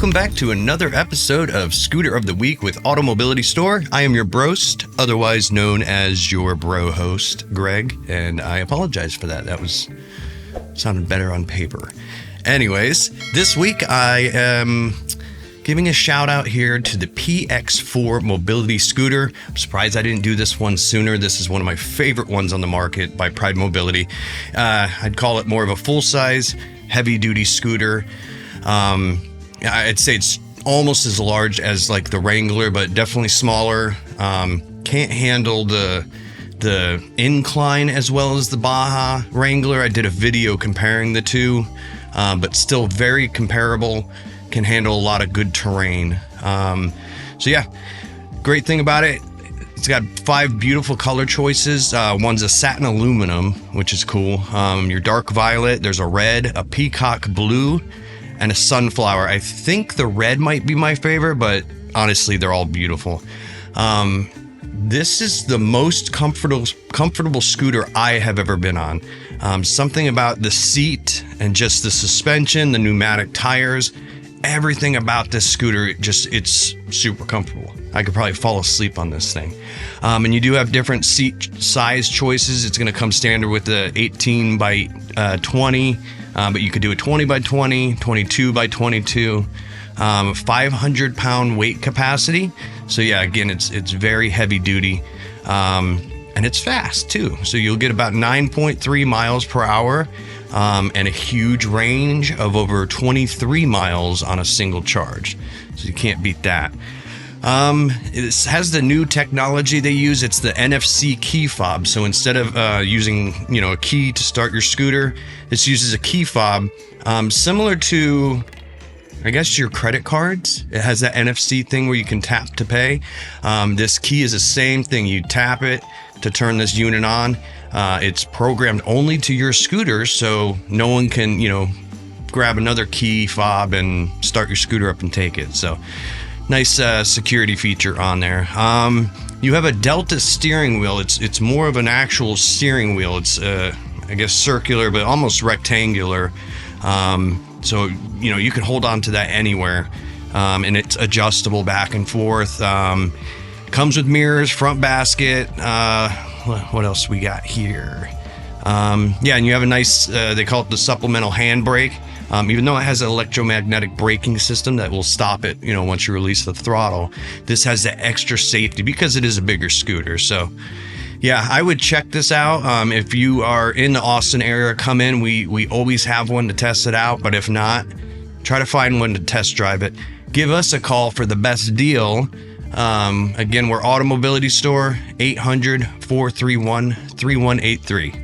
Welcome back to another episode of Scooter of the Week with AutoMobility Store. I am your brost, otherwise known as your bro host, Greg, and I apologize for that. That sounded better on paper. Anyways, this week I am giving a shout out here to the PX4 mobility scooter. I'm surprised I didn't do this one sooner. This is one of my favorite ones on the market by Pride Mobility. I'd call it more of a full-size, heavy-duty scooter. I'd say it's almost as large as like the Wrangler, but definitely smaller. Can't handle the incline as well as the Baja Wrangler. I did a video comparing the two, but still very comparable. Can handle a lot of good terrain. So yeah, great thing about it, it's got 5 beautiful color choices. One's a satin aluminum, which is cool. Your dark violet, there's a red, a peacock blue, and a sunflower. I think the red might be my favorite, but honestly, they're all beautiful. This is the most comfortable scooter I have ever been on. Something about the seat and just the suspension, the pneumatic tires, everything about this scooter, it's super comfortable. I could probably fall asleep on this thing. And you do have different seat size choices. It's going to come standard with the 18 by 20, but you could do a 20 by 20, 22 by 22, 500-pound weight capacity. So yeah, again, it's very heavy duty, and it's fast too. So you'll get about 9.3 miles per hour. And a huge range of over 23 miles on a single charge. So you can't beat that. It has the new technology they use. It's the NFC key fob. So instead of using a key to start your scooter, this uses a key fob similar to, I guess, your credit cards. It has that NFC thing where you can tap to pay. This key is the same thing. You tap it to turn this unit on. It's programmed only to your scooter, so no one can, grab another key fob and start your scooter up and take it. So nice security feature on there. You have a Delta steering wheel. It's more of an actual steering wheel. It's I guess circular, but almost rectangular. So you can hold on to that anywhere, and it's adjustable back and forth. Comes with mirrors, front basket. What else we got here? And you have a nice, they call it the supplemental handbrake. Even though it has an electromagnetic braking system that will stop it, once you release the throttle, this has the extra safety because it is a bigger scooter. So yeah, I would check this out. If you are in the Austin area, come in. We always have one to test it out, but if not, try to find one to test drive it. Give us a call for the best deal. Again, we're AutoMobility Store, 800-431-3183.